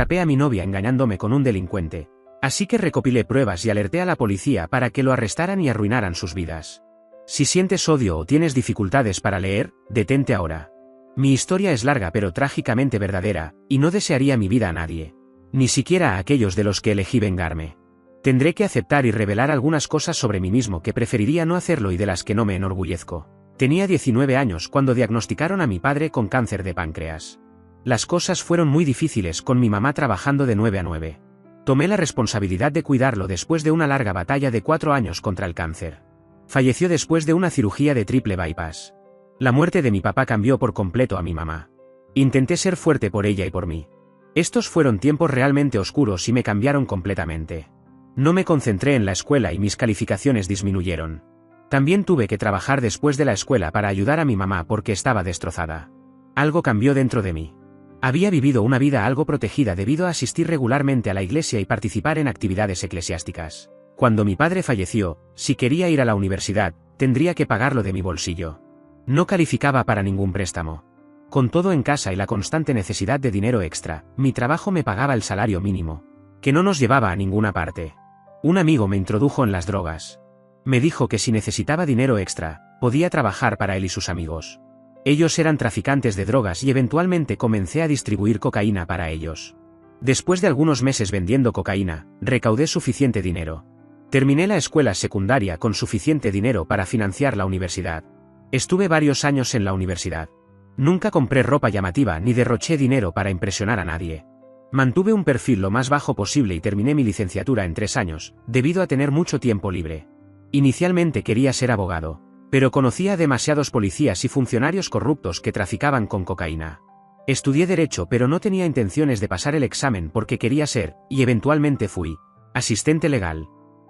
atrapé a mi novia engañándome con un delincuente. Así que recopilé pruebas y alerté a la policía para que lo arrestaran y arruinaran sus vidas. Si sientes odio o tienes dificultades para leer, detente ahora. Mi historia es larga pero trágicamente verdadera, y no desearía mi vida a nadie. Ni siquiera a aquellos de los que elegí vengarme. Tendré que aceptar y revelar algunas cosas sobre mí mismo que preferiría no hacerlo y de las que no me enorgullezco. Tenía 19 años cuando diagnosticaron a mi padre con cáncer de páncreas. Las cosas fueron muy difíciles con mi mamá trabajando de 9 a 9. Tomé la responsabilidad de cuidarlo después de una larga batalla de 4 años contra el cáncer. Falleció después de una cirugía de triple bypass. La muerte de mi papá cambió por completo a mi mamá. Intenté ser fuerte por ella y por mí. Estos fueron tiempos realmente oscuros y me cambiaron completamente. No me concentré en la escuela y mis calificaciones disminuyeron. También tuve que trabajar después de la escuela para ayudar a mi mamá porque estaba destrozada. Algo cambió dentro de mí. Había vivido una vida algo protegida debido a asistir regularmente a la iglesia y participar en actividades eclesiásticas. Cuando mi padre falleció, si quería ir a la universidad, tendría que pagarlo de mi bolsillo. No calificaba para ningún préstamo. Con todo en casa y la constante necesidad de dinero extra, mi trabajo me pagaba el salario mínimo, que no nos llevaba a ninguna parte. Un amigo me introdujo en las drogas. Me dijo que si necesitaba dinero extra, podía trabajar para él y sus amigos. Ellos eran traficantes de drogas y eventualmente comencé a distribuir cocaína para ellos. Después de algunos meses vendiendo cocaína, recaudé suficiente dinero. Terminé la escuela secundaria con suficiente dinero para financiar la universidad. Estuve varios años en la universidad. Nunca compré ropa llamativa ni derroché dinero para impresionar a nadie. Mantuve un perfil lo más bajo posible y terminé mi licenciatura en 3 años, debido a tener mucho tiempo libre. Inicialmente quería ser abogado, pero conocía a demasiados policías y funcionarios corruptos que traficaban con cocaína. Estudié Derecho pero no tenía intenciones de pasar el examen porque quería ser, y eventualmente fui, asistente legal.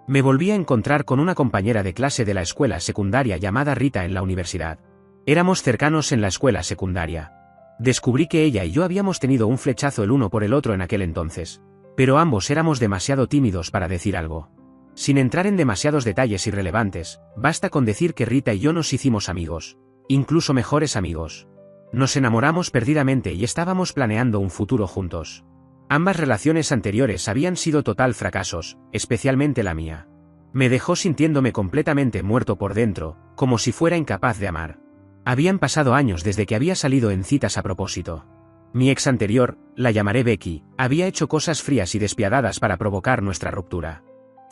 Me volví a encontrar con una compañera de clase de la escuela secundaria llamada Rita en la universidad. Éramos cercanos en la escuela secundaria. Descubrí que ella y yo habíamos tenido un flechazo el uno por el otro en aquel entonces, pero ambos éramos demasiado tímidos para decir algo. Sin entrar en demasiados detalles irrelevantes, basta con decir que Rita y yo nos hicimos amigos, incluso mejores amigos. Nos enamoramos perdidamente y estábamos planeando un futuro juntos. Ambas relaciones anteriores habían sido total fracasos, especialmente la mía. Me dejó sintiéndome completamente muerto por dentro, como si fuera incapaz de amar. Habían pasado años desde que había salido en citas a propósito. Mi ex anterior, la llamaré Becky, había hecho cosas frías y despiadadas para provocar nuestra ruptura.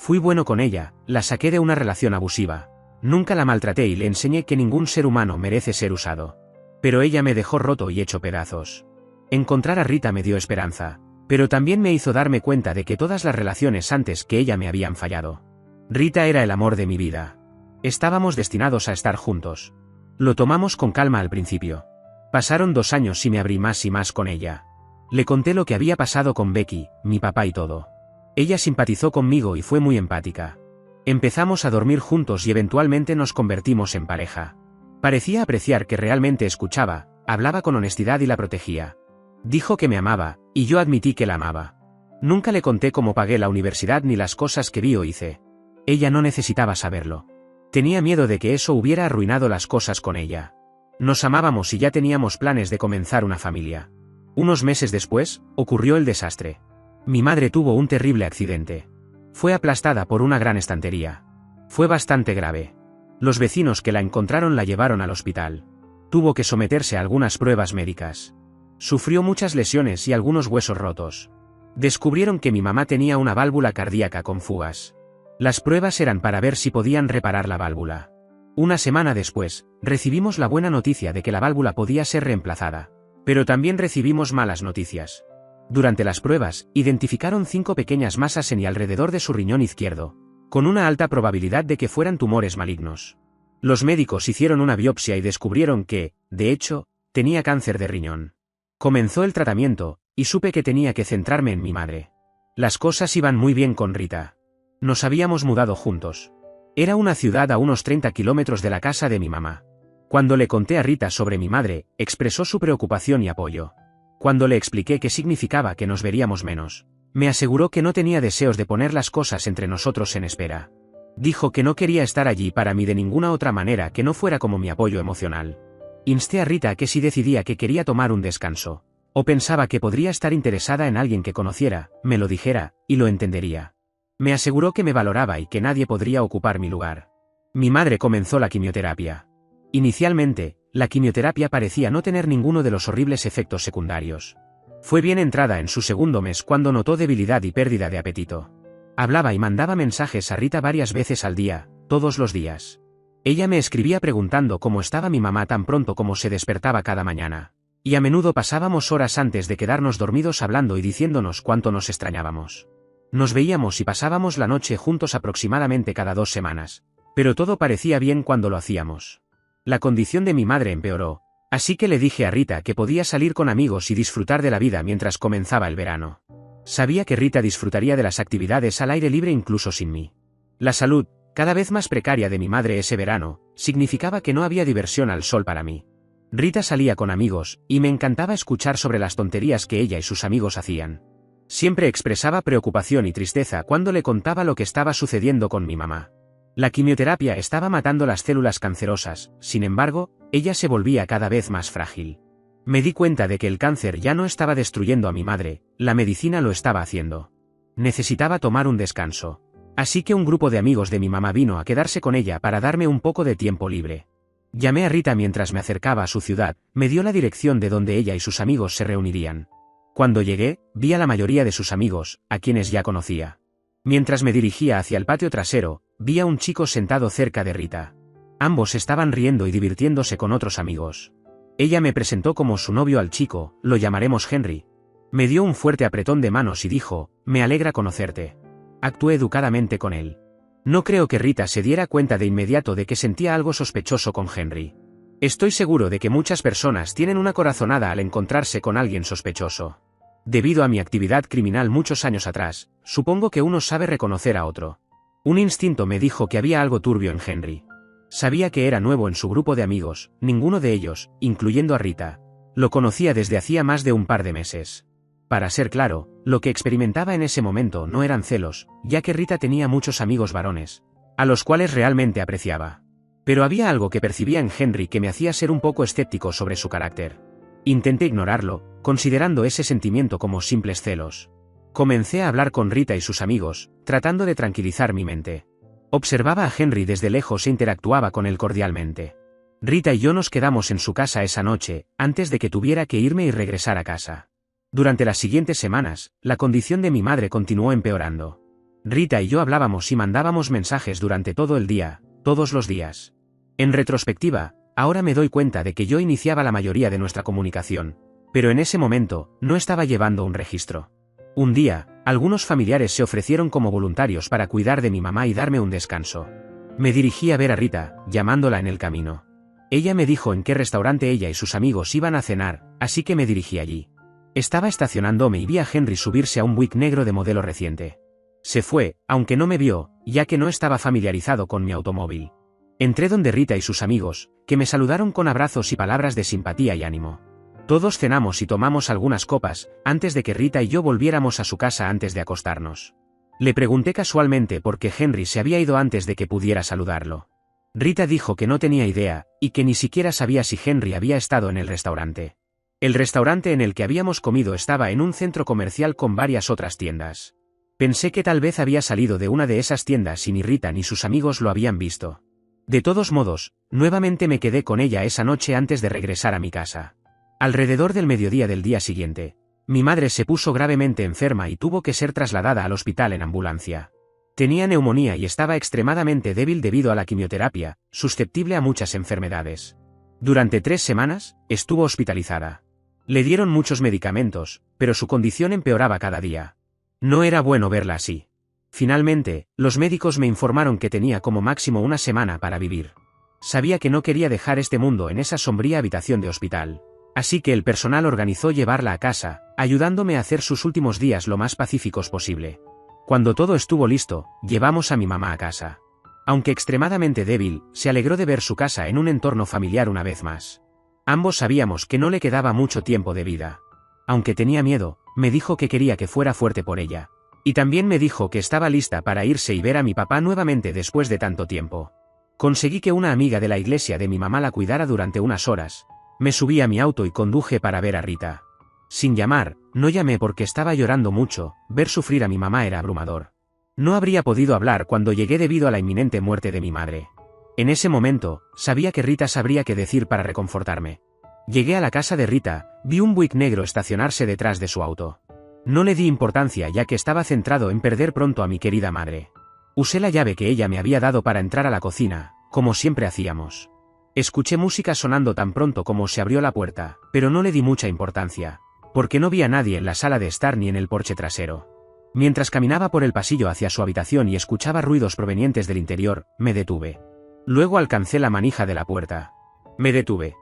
Fui bueno con ella, la saqué de una relación abusiva. Nunca la maltraté y le enseñé que ningún ser humano merece ser usado. Pero ella me dejó roto y hecho pedazos. Encontrar a Rita me dio esperanza, pero también me hizo darme cuenta de que todas las relaciones antes que ella me habían fallado. Rita era el amor de mi vida. Estábamos destinados a estar juntos. Lo tomamos con calma al principio. Pasaron 2 años y me abrí más y más con ella. Le conté lo que había pasado con Becky, mi papá y todo. Ella simpatizó conmigo y fue muy empática. Empezamos a dormir juntos y eventualmente nos convertimos en pareja. Parecía apreciar que realmente escuchaba, hablaba con honestidad y la protegía. Dijo que me amaba, y yo admití que la amaba. Nunca le conté cómo pagué la universidad ni las cosas que vi o hice. Ella no necesitaba saberlo. Tenía miedo de que eso hubiera arruinado las cosas con ella. Nos amábamos y ya teníamos planes de comenzar una familia. Unos meses después, ocurrió el desastre. Mi madre tuvo un terrible accidente. Fue aplastada por una gran estantería. Fue bastante grave. Los vecinos que la encontraron la llevaron al hospital. Tuvo que someterse a algunas pruebas médicas. Sufrió muchas lesiones y algunos huesos rotos. Descubrieron que mi mamá tenía una válvula cardíaca con fugas. Las pruebas eran para ver si podían reparar la válvula. Una semana después, recibimos la buena noticia de que la válvula podía ser reemplazada. Pero también recibimos malas noticias. Durante las pruebas, identificaron 5 pequeñas masas en y alrededor de su riñón izquierdo, con una alta probabilidad de que fueran tumores malignos. Los médicos hicieron una biopsia y descubrieron que, de hecho, tenía cáncer de riñón. Comenzó el tratamiento, y supe que tenía que centrarme en mi madre. Las cosas iban muy bien con Rita. Nos habíamos mudado juntos. Era una ciudad a unos 30 kilómetros de la casa de mi mamá. Cuando le conté a Rita sobre mi madre, expresó su preocupación y apoyo. Cuando le expliqué qué significaba que nos veríamos menos, me aseguró que no tenía deseos de poner las cosas entre nosotros en espera. Dijo que no quería estar allí para mí de ninguna otra manera que no fuera como mi apoyo emocional. Insté a Rita a que si decidía que quería tomar un descanso, O pensaba que podría estar interesada en alguien que conociera, me lo dijera, y lo entendería. Me aseguró que me valoraba y que nadie podría ocupar mi lugar. Mi madre comenzó la quimioterapia. Inicialmente, la quimioterapia parecía no tener ninguno de los horribles efectos secundarios. Fue bien entrada en su segundo mes cuando notó debilidad y pérdida de apetito. Hablaba y mandaba mensajes a Rita varias veces al día, todos los días. Ella me escribía preguntando cómo estaba mi mamá tan pronto como se despertaba cada mañana. Y a menudo pasábamos horas antes de quedarnos dormidos hablando y diciéndonos cuánto nos extrañábamos. Nos veíamos y pasábamos la noche juntos aproximadamente cada 2 semanas. Pero todo parecía bien cuando lo hacíamos. La condición de mi madre empeoró, así que le dije a Rita que podía salir con amigos y disfrutar de la vida mientras comenzaba el verano. Sabía que Rita disfrutaría de las actividades al aire libre incluso sin mí. La salud, cada vez más precaria de mi madre ese verano, significaba que no había diversión al sol para mí. Rita salía con amigos, y me encantaba escuchar sobre las tonterías que ella y sus amigos hacían. Siempre expresaba preocupación y tristeza cuando le contaba lo que estaba sucediendo con mi mamá. La quimioterapia estaba matando las células cancerosas, sin embargo, ella se volvía cada vez más frágil. Me di cuenta de que el cáncer ya no estaba destruyendo a mi madre, la medicina lo estaba haciendo. Necesitaba tomar un descanso. Así que un grupo de amigos de mi mamá vino a quedarse con ella para darme un poco de tiempo libre. Llamé a Rita mientras me acercaba a su ciudad, me dio la dirección de donde ella y sus amigos se reunirían. Cuando llegué, vi a la mayoría de sus amigos, a quienes ya conocía. Mientras me dirigía hacia el patio trasero, vi a un chico sentado cerca de Rita. Ambos estaban riendo y divirtiéndose con otros amigos. Ella me presentó como su novio al chico, lo llamaremos Henry. Me dio un fuerte apretón de manos y dijo, me alegra conocerte. Actué educadamente con él. No creo que Rita se diera cuenta de inmediato de que sentía algo sospechoso con Henry. Estoy seguro de que muchas personas tienen una corazonada al encontrarse con alguien sospechoso. Debido a mi actividad criminal muchos años atrás, supongo que uno sabe reconocer a otro. Un instinto me dijo que había algo turbio en Henry. Sabía que era nuevo en su grupo de amigos, ninguno de ellos, incluyendo a Rita, lo conocía desde hacía más de un par de meses. Para ser claro, lo que experimentaba en ese momento no eran celos, ya que Rita tenía muchos amigos varones, a los cuales realmente apreciaba. Pero había algo que percibía en Henry que me hacía ser un poco escéptico sobre su carácter. Intenté ignorarlo, considerando ese sentimiento como simples celos. Comencé a hablar con Rita y sus amigos, tratando de tranquilizar mi mente. Observaba a Henry desde lejos e interactuaba con él cordialmente. Rita y yo nos quedamos en su casa esa noche, antes de que tuviera que irme y regresar a casa. Durante las siguientes semanas, la condición de mi madre continuó empeorando. Rita y yo hablábamos y mandábamos mensajes durante todo el día, todos los días. En retrospectiva, ahora me doy cuenta de que yo iniciaba la mayoría de nuestra comunicación, pero en ese momento, no estaba llevando un registro. Un día, algunos familiares se ofrecieron como voluntarios para cuidar de mi mamá y darme un descanso. Me dirigí a ver a Rita, llamándola en el camino. Ella me dijo en qué restaurante ella y sus amigos iban a cenar, así que me dirigí allí. Estaba estacionándome y vi a Henry subirse a un Buick negro de modelo reciente. Se fue, aunque no me vio, ya que no estaba familiarizado con mi automóvil. Entré donde Rita y sus amigos, que me saludaron con abrazos y palabras de simpatía y ánimo. Todos cenamos y tomamos algunas copas, antes de que Rita y yo volviéramos a su casa antes de acostarnos. Le pregunté casualmente por qué Henry se había ido antes de que pudiera saludarlo. Rita dijo que no tenía idea, y que ni siquiera sabía si Henry había estado en el restaurante. El restaurante en el que habíamos comido estaba en un centro comercial con varias otras tiendas. Pensé que tal vez había salido de una de esas tiendas y ni Rita ni sus amigos lo habían visto. De todos modos, nuevamente me quedé con ella esa noche antes de regresar a mi casa. Alrededor del mediodía del día siguiente, mi madre se puso gravemente enferma y tuvo que ser trasladada al hospital en ambulancia. Tenía neumonía y estaba extremadamente débil debido a la quimioterapia, susceptible a muchas enfermedades. Durante 3 semanas, estuvo hospitalizada. Le dieron muchos medicamentos, pero su condición empeoraba cada día. No era bueno verla así. Finalmente, los médicos me informaron que tenía como máximo una semana para vivir. Sabía que no quería dejar este mundo en esa sombría habitación de hospital. Así que el personal organizó llevarla a casa, ayudándome a hacer sus últimos días lo más pacíficos posible. Cuando todo estuvo listo, llevamos a mi mamá a casa. Aunque extremadamente débil, se alegró de ver su casa en un entorno familiar una vez más. Ambos sabíamos que no le quedaba mucho tiempo de vida. Aunque tenía miedo, me dijo que quería que fuera fuerte por ella. Y también me dijo que estaba lista para irse y ver a mi papá nuevamente después de tanto tiempo. Conseguí que una amiga de la iglesia de mi mamá la cuidara durante unas horas. Me subí a mi auto y conduje para ver a Rita. Sin llamar, no llamé porque estaba llorando mucho, ver sufrir a mi mamá era abrumador. No habría podido hablar cuando llegué debido a la inminente muerte de mi madre. En ese momento, sabía que Rita sabría qué decir para reconfortarme. Llegué a la casa de Rita, vi un Buick negro estacionarse detrás de su auto. No le di importancia ya que estaba centrado en perder pronto a mi querida madre. Usé la llave que ella me había dado para entrar a la cocina, como siempre hacíamos. Escuché música sonando tan pronto como se abrió la puerta, pero no le di mucha importancia, porque no vi a nadie en la sala de estar ni en el porche trasero. Mientras caminaba por el pasillo hacia su habitación y escuchaba ruidos provenientes del interior, me detuve. Luego alcancé la manija de la puerta. Me detuve.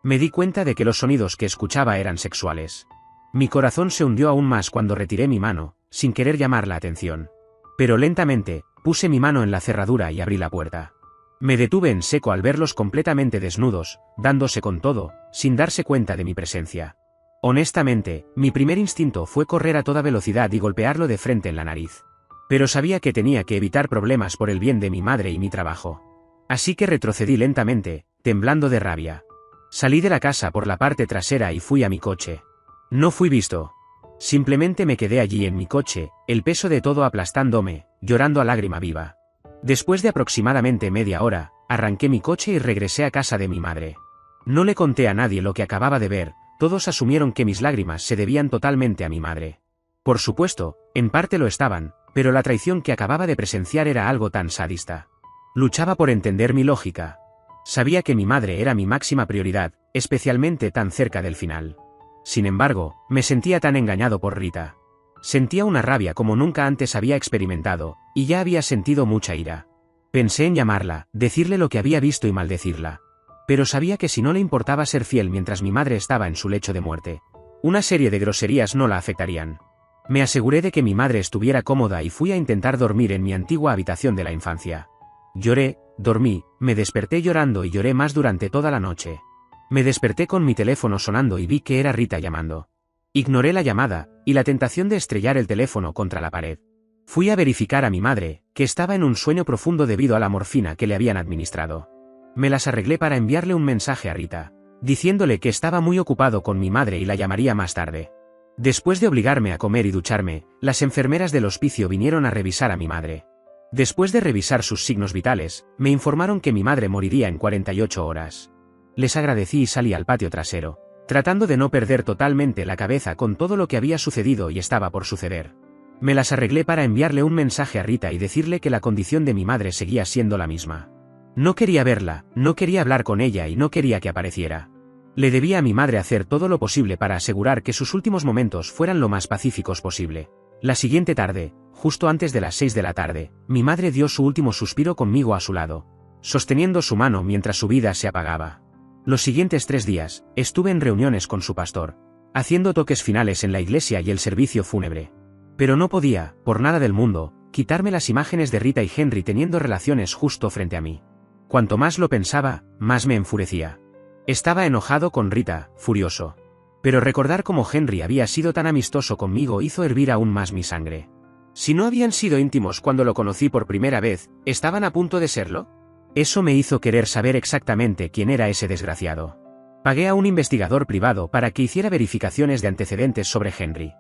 Me di cuenta de que los sonidos que escuchaba eran sexuales. Mi corazón se hundió aún más cuando retiré mi mano, sin querer llamar la atención. Pero lentamente, puse mi mano en la cerradura y abrí la puerta. Me detuve en seco al verlos completamente desnudos, dándose con todo, sin darse cuenta de mi presencia. Honestamente, mi primer instinto fue correr a toda velocidad y golpearlo de frente en la nariz. Pero sabía que tenía que evitar problemas por el bien de mi madre y mi trabajo. Así que retrocedí lentamente, temblando de rabia. Salí de la casa por la parte trasera y fui a mi coche. No fui visto. Simplemente me quedé allí en mi coche, el peso de todo aplastándome, llorando a lágrima viva. Después de aproximadamente media hora, arranqué mi coche y regresé a casa de mi madre. No le conté a nadie lo que acababa de ver, todos asumieron que mis lágrimas se debían totalmente a mi madre. Por supuesto, en parte lo estaban, pero la traición que acababa de presenciar era algo tan sadista. Luchaba por entender mi lógica. Sabía que mi madre era mi máxima prioridad, especialmente tan cerca del final. Sin embargo, me sentía tan engañado por Rita. Sentía una rabia como nunca antes había experimentado, y ya había sentido mucha ira. Pensé en llamarla, decirle lo que había visto y maldecirla. Pero sabía que si no le importaba ser fiel mientras mi madre estaba en su lecho de muerte, una serie de groserías no la afectarían. Me aseguré de que mi madre estuviera cómoda y fui a intentar dormir en mi antigua habitación de la infancia. Lloré, dormí, me desperté llorando y lloré más durante toda la noche. Me desperté con mi teléfono sonando y vi que era Rita llamando. Ignoré la llamada, y la tentación de estrellar el teléfono contra la pared. Fui a verificar a mi madre, que estaba en un sueño profundo debido a la morfina que le habían administrado. Me las arreglé para enviarle un mensaje a Rita, diciéndole que estaba muy ocupado con mi madre y la llamaría más tarde. Después de obligarme a comer y ducharme, las enfermeras del hospicio vinieron a revisar a mi madre. Después de revisar sus signos vitales, me informaron que mi madre moriría en 48 horas. Les agradecí y salí al patio trasero, tratando de no perder totalmente la cabeza con todo lo que había sucedido y estaba por suceder. Me las arreglé para enviarle un mensaje a Rita y decirle que la condición de mi madre seguía siendo la misma. No quería verla, no quería hablar con ella y no quería que apareciera. Le debía a mi madre hacer todo lo posible para asegurar que sus últimos momentos fueran lo más pacíficos posible. La siguiente tarde, justo antes de las 6 de la tarde, mi madre dio su último suspiro conmigo a su lado, sosteniendo su mano mientras su vida se apagaba. Los siguientes 3 días, estuve en reuniones con su pastor, haciendo toques finales en la iglesia y el servicio fúnebre. Pero no podía, por nada del mundo, quitarme las imágenes de Rita y Henry teniendo relaciones justo frente a mí. Cuanto más lo pensaba, más me enfurecía. Estaba enojado con Rita, furioso. Pero recordar cómo Henry había sido tan amistoso conmigo hizo hervir aún más mi sangre. Si no habían sido íntimos cuando lo conocí por primera vez, ¿estaban a punto de serlo? Eso me hizo querer saber exactamente quién era ese desgraciado. Pagué a un investigador privado para que hiciera verificaciones de antecedentes sobre Henry.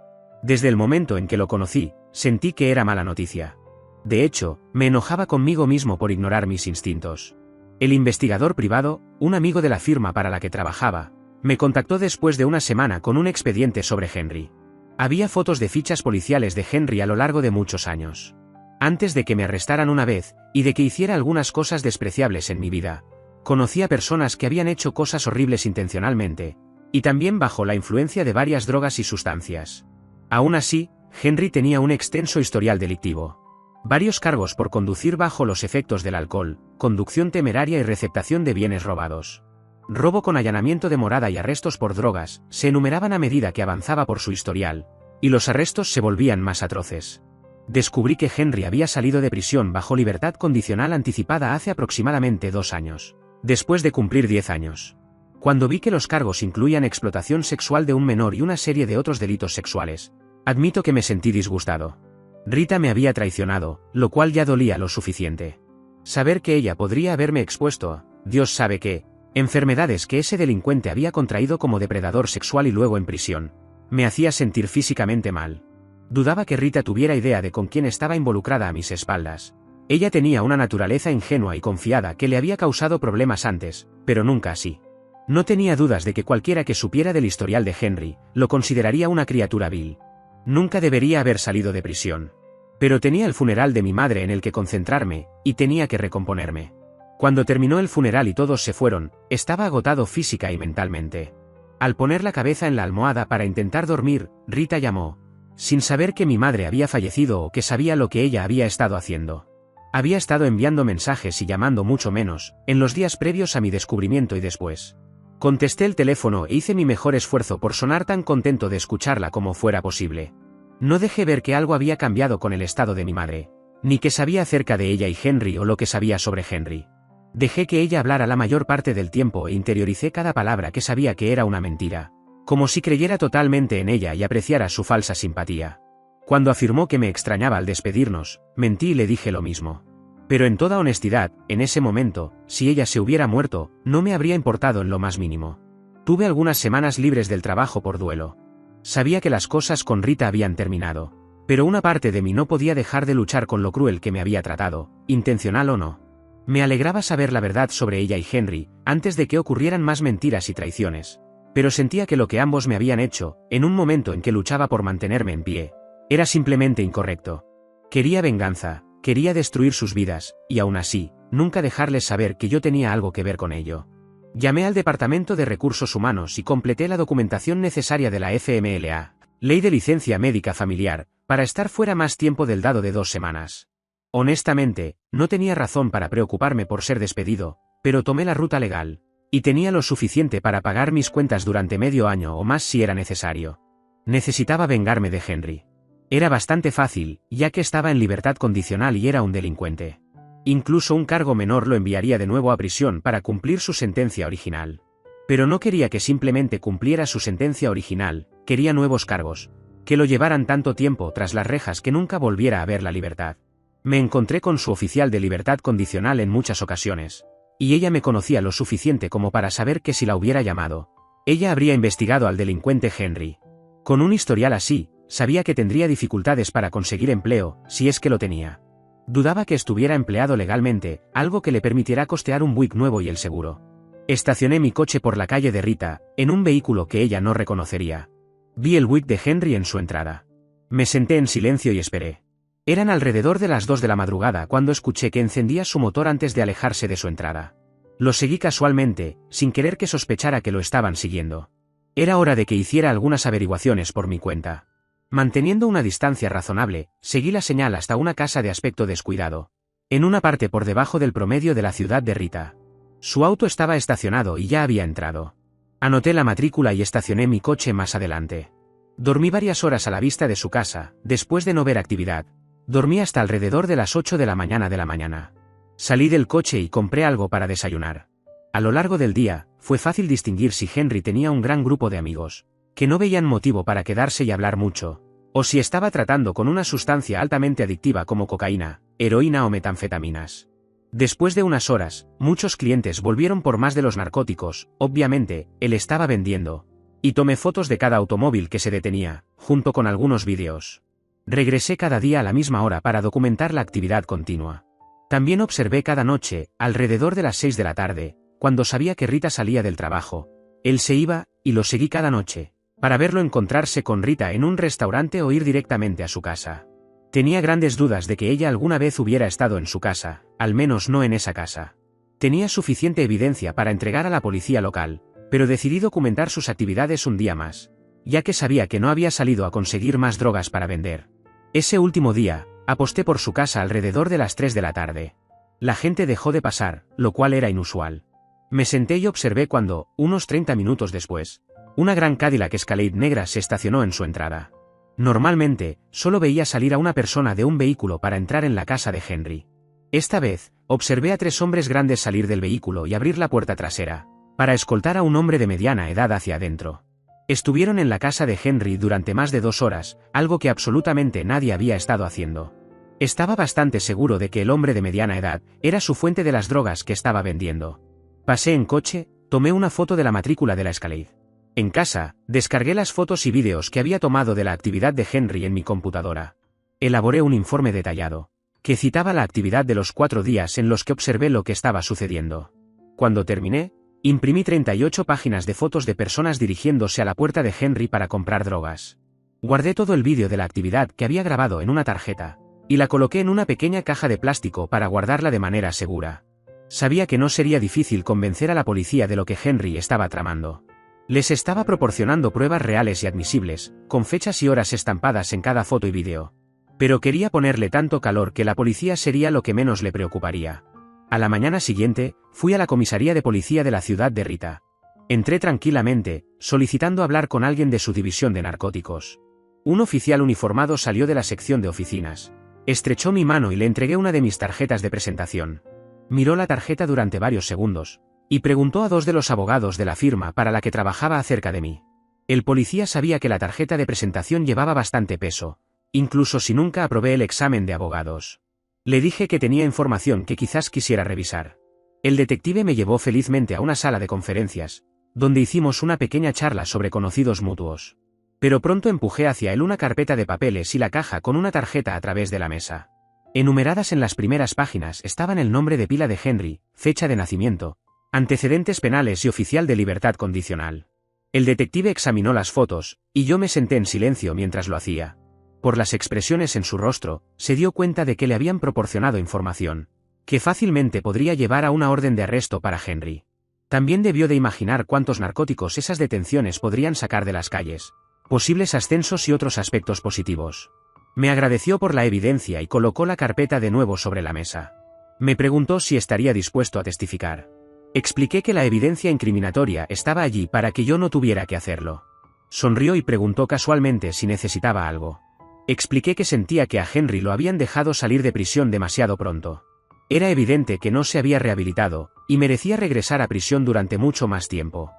Desde el momento en que lo conocí, sentí que era mala noticia. De hecho, me enojaba conmigo mismo por ignorar mis instintos. El investigador privado, un amigo de la firma para la que trabajaba, me contactó después de una semana con un expediente sobre Henry. Había fotos de fichas policiales de Henry a lo largo de muchos años. Antes de que me arrestaran una vez, y de que hiciera algunas cosas despreciables en mi vida, conocí a personas que habían hecho cosas horribles intencionalmente, y también bajo la influencia de varias drogas y sustancias. Aún así, Henry tenía un extenso historial delictivo. Varios cargos por conducir bajo los efectos del alcohol, conducción temeraria y receptación de bienes robados. Robo con allanamiento de morada y arrestos por drogas, se enumeraban a medida que avanzaba por su historial, y los arrestos se volvían más atroces. Descubrí que Henry había salido de prisión bajo libertad condicional anticipada hace aproximadamente 2 años, después de cumplir 10 años. Cuando vi que los cargos incluían explotación sexual de un menor y una serie de otros delitos sexuales, admito que me sentí disgustado. Rita me había traicionado, lo cual ya dolía lo suficiente. Saber que ella podría haberme expuesto a, Dios sabe qué, enfermedades que ese delincuente había contraído como depredador sexual y luego en prisión, Me hacía sentir físicamente mal. Dudaba que Rita tuviera idea de con quién estaba involucrada a mis espaldas. Ella tenía una naturaleza ingenua y confiada que le había causado problemas antes, pero nunca así. No tenía dudas de que cualquiera que supiera del historial de Henry, lo consideraría una criatura vil. Nunca debería haber salido de prisión. Pero tenía el funeral de mi madre en el que concentrarme, y tenía que recomponerme. Cuando terminó el funeral y todos se fueron, estaba agotado física y mentalmente. Al poner la cabeza en la almohada para intentar dormir, Rita llamó, sin saber que mi madre había fallecido o que sabía lo que ella había estado haciendo. Había estado enviando mensajes y llamando mucho menos, en los días previos a mi descubrimiento y después. Contesté el teléfono e hice mi mejor esfuerzo por sonar tan contento de escucharla como fuera posible. No dejé ver que algo había cambiado con el estado de mi madre, ni que sabía acerca de ella y Henry o lo que sabía sobre Henry. Dejé que ella hablara la mayor parte del tiempo e interioricé cada palabra que sabía que era una mentira, como si creyera totalmente en ella y apreciara su falsa simpatía. Cuando afirmó que me extrañaba al despedirnos, mentí y le dije lo mismo. Pero en toda honestidad, en ese momento, si ella se hubiera muerto, no me habría importado en lo más mínimo. Tuve algunas semanas libres del trabajo por duelo. Sabía que las cosas con Rita habían terminado, pero una parte de mí no podía dejar de luchar con lo cruel que me había tratado, intencional o no. Me alegraba saber la verdad sobre ella y Henry, antes de que ocurrieran más mentiras y traiciones. Pero sentía que lo que ambos me habían hecho, en un momento en que luchaba por mantenerme en pie, era simplemente incorrecto. Quería venganza, quería destruir sus vidas, y aún así, nunca dejarles saber que yo tenía algo que ver con ello. Llamé al Departamento de Recursos Humanos y completé la documentación necesaria de la FMLA, Ley de Licencia Médica Familiar, para estar fuera más tiempo del dado de 2 semanas. Honestamente, no tenía razón para preocuparme por ser despedido, pero tomé la ruta legal, y tenía lo suficiente para pagar mis cuentas durante medio año o más si era necesario. Necesitaba vengarme de Henry. Era bastante fácil, ya que estaba en libertad condicional y era un delincuente. Incluso un cargo menor lo enviaría de nuevo a prisión para cumplir su sentencia original. Pero no quería que simplemente cumpliera su sentencia original, quería nuevos cargos, que lo llevaran tanto tiempo tras las rejas que nunca volviera a ver la libertad. Me encontré con su oficial de libertad condicional en muchas ocasiones, y ella me conocía lo suficiente como para saber que si la hubiera llamado, ella habría investigado al delincuente Henry. Con un historial así, sabía que tendría dificultades para conseguir empleo, si es que lo tenía. Dudaba que estuviera empleado legalmente, algo que le permitiera costear un Buick nuevo y el seguro. Estacioné mi coche por la calle de Rita, en un vehículo que ella no reconocería. Vi el Buick de Henry en su entrada. Me senté en silencio y esperé. Eran alrededor de las 2 de la madrugada cuando escuché que encendía su motor antes de alejarse de su entrada. Lo seguí casualmente, sin querer que sospechara que lo estaban siguiendo. Era hora de que hiciera algunas averiguaciones por mi cuenta. Manteniendo una distancia razonable, seguí la señal hasta una casa de aspecto descuidado, en una parte por debajo del promedio de la ciudad de Rita. Su auto estaba estacionado y ya había entrado. Anoté la matrícula y estacioné mi coche más adelante. Dormí varias horas a la vista de su casa, después de no ver actividad. Dormí hasta alrededor de las 8 de la mañana. Salí del coche y compré algo para desayunar. A lo largo del día, fue fácil distinguir si Henry tenía un gran grupo de amigos, que no veían motivo para quedarse y hablar mucho, o si estaba tratando con una sustancia altamente adictiva como cocaína, heroína o metanfetaminas. Después de unas horas, muchos clientes volvieron por más de los narcóticos, obviamente, él estaba vendiendo, y tomé fotos de cada automóvil que se detenía, junto con algunos vídeos. Regresé cada día a la misma hora para documentar la actividad continua. También observé cada noche, alrededor de las 6 de la tarde, cuando sabía que Rita salía del trabajo. Él se iba, y lo seguí cada noche, para verlo encontrarse con Rita en un restaurante o ir directamente a su casa. Tenía grandes dudas de que ella alguna vez hubiera estado en su casa, al menos no en esa casa. Tenía suficiente evidencia para entregar a la policía local, pero decidí documentar sus actividades un día más, ya que sabía que no había salido a conseguir más drogas para vender. Ese último día, aposté por su casa alrededor de las 3 de la tarde. La gente dejó de pasar, lo cual era inusual. Me senté y observé cuando, unos 30 minutos después, una gran Cadillac Escalade negra se estacionó en su entrada. Normalmente, solo veía salir a una persona de un vehículo para entrar en la casa de Henry. Esta vez, observé a 3 hombres grandes salir del vehículo y abrir la puerta trasera, para escoltar a un hombre de mediana edad hacia adentro. Estuvieron en la casa de Henry durante más de 2 horas, algo que absolutamente nadie había estado haciendo. Estaba bastante seguro de que el hombre de mediana edad era su fuente de las drogas que estaba vendiendo. Pasé en coche, tomé una foto de la matrícula de la Escalade. En casa, descargué las fotos y vídeos que había tomado de la actividad de Henry en mi computadora. Elaboré un informe detallado, que citaba la actividad de los 4 días en los que observé lo que estaba sucediendo. Cuando terminé, imprimí 38 páginas de fotos de personas dirigiéndose a la puerta de Henry para comprar drogas. Guardé todo el vídeo de la actividad que había grabado en una tarjeta, y la coloqué en una pequeña caja de plástico para guardarla de manera segura. Sabía que no sería difícil convencer a la policía de lo que Henry estaba tramando. Les estaba proporcionando pruebas reales y admisibles, con fechas y horas estampadas en cada foto y vídeo. Pero quería ponerle tanto calor que la policía sería lo que menos le preocuparía. A la mañana siguiente, fui a la comisaría de policía de la ciudad de Rita. Entré tranquilamente, solicitando hablar con alguien de su división de narcóticos. Un oficial uniformado salió de la sección de oficinas. Estrechó mi mano y le entregué una de mis tarjetas de presentación. Miró la tarjeta durante varios segundos, y preguntó a 2 de los abogados de la firma para la que trabajaba acerca de mí. El policía sabía que la tarjeta de presentación llevaba bastante peso, incluso si nunca aprobé el examen de abogados. Le dije que tenía información que quizás quisiera revisar. El detective me llevó felizmente a una sala de conferencias, donde hicimos una pequeña charla sobre conocidos mutuos. Pero pronto empujé hacia él una carpeta de papeles y la caja con una tarjeta a través de la mesa. Enumeradas en las primeras páginas estaban el nombre de pila de Henry, fecha de nacimiento, antecedentes penales y oficial de libertad condicional. El detective examinó las fotos, y yo me senté en silencio mientras lo hacía. Por las expresiones en su rostro, se dio cuenta de que le habían proporcionado información, que fácilmente podría llevar a una orden de arresto para Henry. También debió de imaginar cuántos narcóticos esas detenciones podrían sacar de las calles, posibles ascensos y otros aspectos positivos. Me agradeció por la evidencia y colocó la carpeta de nuevo sobre la mesa. Me preguntó si estaría dispuesto a testificar. Expliqué que la evidencia incriminatoria estaba allí para que yo no tuviera que hacerlo. Sonrió y preguntó casualmente si necesitaba algo. Expliqué que sentía que a Henry lo habían dejado salir de prisión demasiado pronto. Era evidente que no se había rehabilitado, y merecía regresar a prisión durante mucho más tiempo.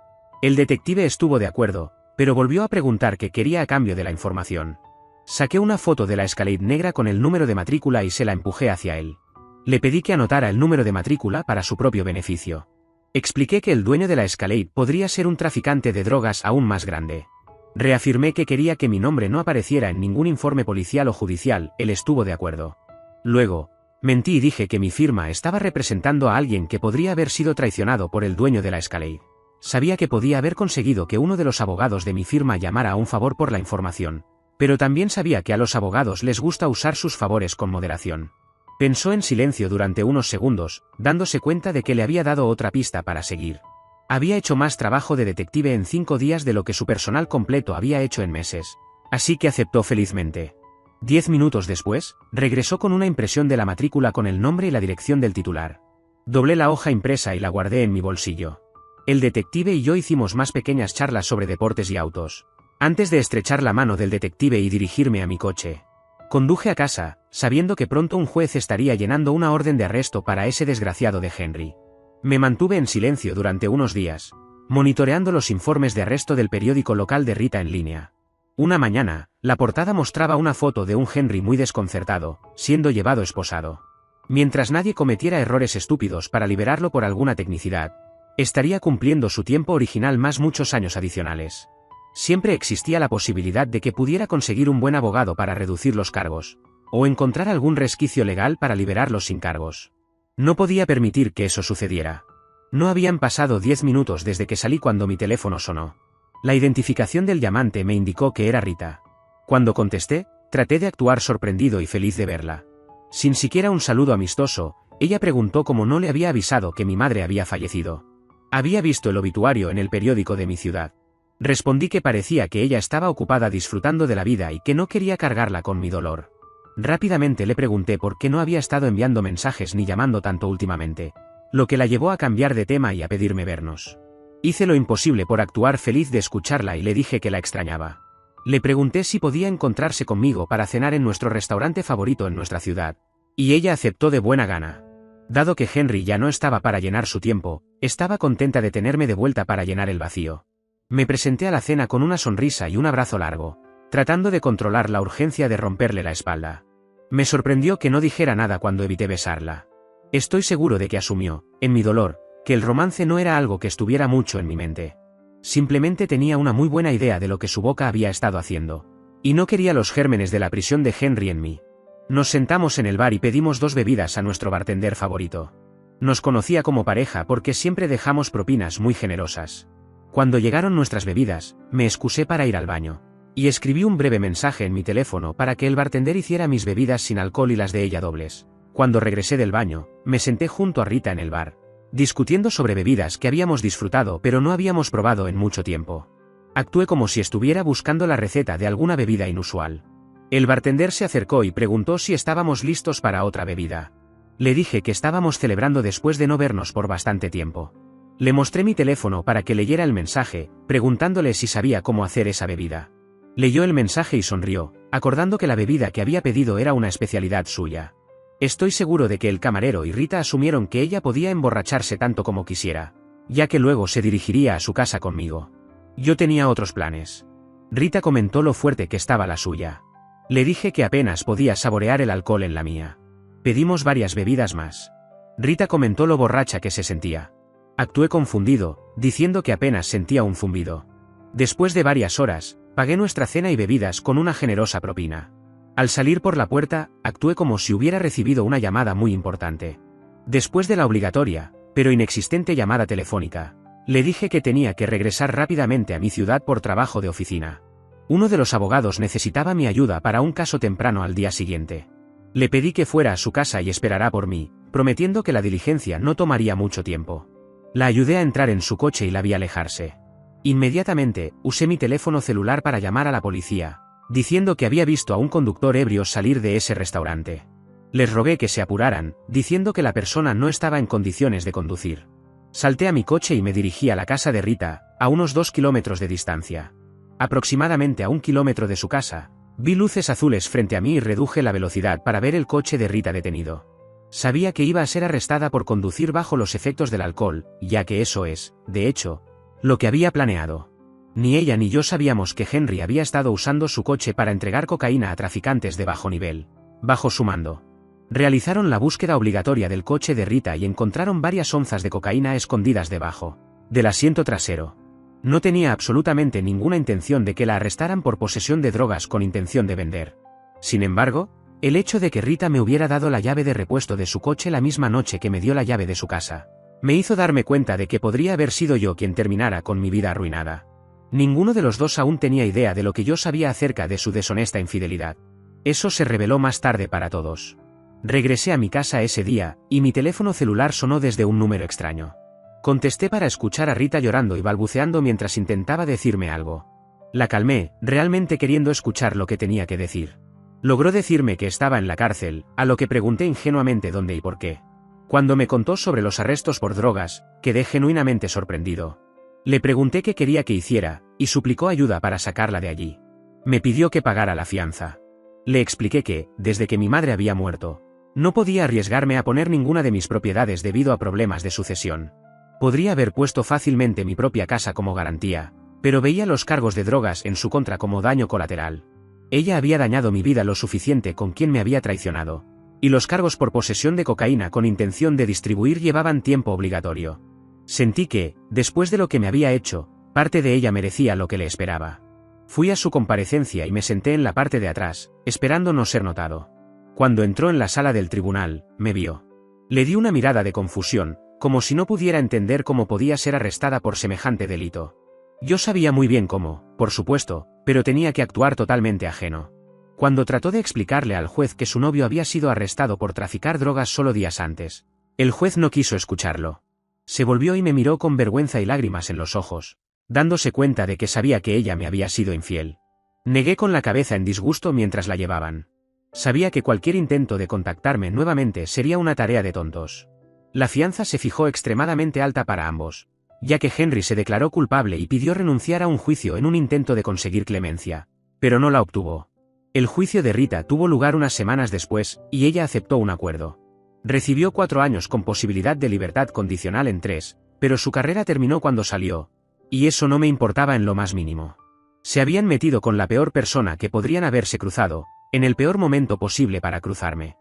El detective estuvo de acuerdo, pero volvió a preguntar qué quería a cambio de la información. Saqué una foto de la Escalade negra con el número de matrícula y se la empujé hacia él. Le pedí que anotara el número de matrícula para su propio beneficio. Expliqué que el dueño de la Escalade podría ser un traficante de drogas aún más grande. Reafirmé que quería que mi nombre no apareciera en ningún informe policial o judicial, él estuvo de acuerdo. Luego, mentí y dije que mi firma estaba representando a alguien que podría haber sido traicionado por el dueño de la Escalade. Sabía que podía haber conseguido que uno de los abogados de mi firma llamara a un favor por la información, pero también sabía que a los abogados les gusta usar sus favores con moderación. Pensó en silencio durante unos segundos, dándose cuenta de que le había dado otra pista para seguir. Había hecho más trabajo de detective en 5 días de lo que su personal completo había hecho en meses, así que aceptó felizmente. 10 minutos después, regresó con una impresión de la matrícula con el nombre y la dirección del titular. Doblé la hoja impresa y la guardé en mi bolsillo. El detective y yo hicimos más pequeñas charlas sobre deportes y autos, antes de estrechar la mano del detective y dirigirme a mi coche. Conduje a casa, sabiendo que pronto un juez estaría llenando una orden de arresto para ese desgraciado de Henry. Me mantuve en silencio durante unos días, monitoreando los informes de arresto del periódico local de Rita en línea. Una mañana, la portada mostraba una foto de un Henry muy desconcertado, siendo llevado esposado. Mientras nadie cometiera errores estúpidos para liberarlo por alguna tecnicidad, estaría cumpliendo su tiempo original más muchos años adicionales. Siempre existía la posibilidad de que pudiera conseguir un buen abogado para reducir los cargos, o encontrar algún resquicio legal para liberarlos sin cargos. No podía permitir que eso sucediera. No habían pasado 10 minutos desde que salí cuando mi teléfono sonó. La identificación del llamante me indicó que era Rita. Cuando contesté, traté de actuar sorprendido y feliz de verla. Sin siquiera un saludo amistoso, ella preguntó cómo no le había avisado que mi madre había fallecido. Había visto el obituario en el periódico de mi ciudad. Respondí que parecía que ella estaba ocupada disfrutando de la vida y que no quería cargarla con mi dolor. Rápidamente le pregunté por qué no había estado enviando mensajes ni llamando tanto últimamente, lo que la llevó a cambiar de tema y a pedirme vernos. Hice lo imposible por actuar feliz de escucharla y le dije que la extrañaba. Le pregunté si podía encontrarse conmigo para cenar en nuestro restaurante favorito en nuestra ciudad, y ella aceptó de buena gana. Dado que Henry ya no estaba para llenar su tiempo, estaba contenta de tenerme de vuelta para llenar el vacío. Me presenté a la cena con una sonrisa y un abrazo largo, tratando de controlar la urgencia de romperle la espalda. Me sorprendió que no dijera nada cuando evité besarla. Estoy seguro de que asumió, en mi dolor, que el romance no era algo que estuviera mucho en mi mente. Simplemente tenía una muy buena idea de lo que su boca había estado haciendo. Y no quería los gérmenes de la prisión de Henry en mí. Nos sentamos en el bar y pedimos 2 bebidas a nuestro bartender favorito. Nos conocía como pareja porque siempre dejamos propinas muy generosas. Cuando llegaron nuestras bebidas, me excusé para ir al baño. Y escribí un breve mensaje en mi teléfono para que el bartender hiciera mis bebidas sin alcohol y las de ella dobles. Cuando regresé del baño, me senté junto a Rita en el bar, discutiendo sobre bebidas que habíamos disfrutado pero no habíamos probado en mucho tiempo. Actué como si estuviera buscando la receta de alguna bebida inusual. El bartender se acercó y preguntó si estábamos listos para otra bebida. Le dije que estábamos celebrando después de no vernos por bastante tiempo. Le mostré mi teléfono para que leyera el mensaje, preguntándole si sabía cómo hacer esa bebida. Leyó el mensaje y sonrió, acordando que la bebida que había pedido era una especialidad suya. Estoy seguro de que el camarero y Rita asumieron que ella podía emborracharse tanto como quisiera, ya que luego se dirigiría a su casa conmigo. Yo tenía otros planes. Rita comentó lo fuerte que estaba la suya. Le dije que apenas podía saborear el alcohol en la mía. Pedimos varias bebidas más. Rita comentó lo borracha que se sentía. Actué confundido, diciendo que apenas sentía un zumbido. Después de varias horas, pagué nuestra cena y bebidas con una generosa propina. Al salir por la puerta, actué como si hubiera recibido una llamada muy importante. Después de la obligatoria, pero inexistente llamada telefónica, le dije que tenía que regresar rápidamente a mi ciudad por trabajo de oficina. Uno de los abogados necesitaba mi ayuda para un caso temprano al día siguiente. Le pedí que fuera a su casa y esperara por mí, prometiendo que la diligencia no tomaría mucho tiempo. La ayudé a entrar en su coche y la vi alejarse. Inmediatamente, usé mi teléfono celular para llamar a la policía, diciendo que había visto a un conductor ebrio salir de ese restaurante. Les rogué que se apuraran, diciendo que la persona no estaba en condiciones de conducir. Salté a mi coche y me dirigí a la casa de Rita, a unos 2 kilómetros de distancia. Aproximadamente a 1 kilómetro de su casa, vi luces azules frente a mí y reduje la velocidad para ver el coche de Rita detenido. Sabía que iba a ser arrestada por conducir bajo los efectos del alcohol, ya que eso es, de hecho, lo que había planeado. Ni ella ni yo sabíamos que Henry había estado usando su coche para entregar cocaína a traficantes de bajo nivel, bajo su mando. Realizaron la búsqueda obligatoria del coche de Rita y encontraron varias onzas de cocaína escondidas debajo del asiento trasero. No tenía absolutamente ninguna intención de que la arrestaran por posesión de drogas con intención de vender. Sin embargo, el hecho de que Rita me hubiera dado la llave de repuesto de su coche la misma noche que me dio la llave de su casa, me hizo darme cuenta de que podría haber sido yo quien terminara con mi vida arruinada. Ninguno de los dos aún tenía idea de lo que yo sabía acerca de su deshonesta infidelidad. Eso se reveló más tarde para todos. Regresé a mi casa ese día, y mi teléfono celular sonó desde un número extraño. Contesté para escuchar a Rita llorando y balbuceando mientras intentaba decirme algo. La calmé, realmente queriendo escuchar lo que tenía que decir. Logró decirme que estaba en la cárcel, a lo que pregunté ingenuamente dónde y por qué. Cuando me contó sobre los arrestos por drogas, quedé genuinamente sorprendido. Le pregunté qué quería que hiciera, y suplicó ayuda para sacarla de allí. Me pidió que pagara la fianza. Le expliqué que, desde que mi madre había muerto, no podía arriesgarme a poner ninguna de mis propiedades debido a problemas de sucesión. Podría haber puesto fácilmente mi propia casa como garantía, pero veía los cargos de drogas en su contra como daño colateral. Ella había dañado mi vida lo suficiente con quien me había traicionado. Y los cargos por posesión de cocaína con intención de distribuir llevaban tiempo obligatorio. Sentí que, después de lo que me había hecho, parte de ella merecía lo que le esperaba. Fui a su comparecencia y me senté en la parte de atrás, esperando no ser notado. Cuando entró en la sala del tribunal, me vio. Le di una mirada de confusión, como si no pudiera entender cómo podía ser arrestada por semejante delito. Yo sabía muy bien cómo, por supuesto, pero tenía que actuar totalmente ajeno. Cuando trató de explicarle al juez que su novio había sido arrestado por traficar drogas solo días antes, el juez no quiso escucharlo. Se volvió y me miró con vergüenza y lágrimas en los ojos, dándose cuenta de que sabía que ella me había sido infiel. Negué con la cabeza en disgusto mientras la llevaban. Sabía que cualquier intento de contactarme nuevamente sería una tarea de tontos. La fianza se fijó extremadamente alta para ambos, ya que Henry se declaró culpable y pidió renunciar a un juicio en un intento de conseguir clemencia, pero no la obtuvo. El juicio de Rita tuvo lugar unas semanas después, y ella aceptó un acuerdo. Recibió 4 años con posibilidad de libertad condicional en 3, pero su carrera terminó cuando salió. Y eso no me importaba en lo más mínimo. Se habían metido con la peor persona que podrían haberse cruzado, en el peor momento posible para cruzarme.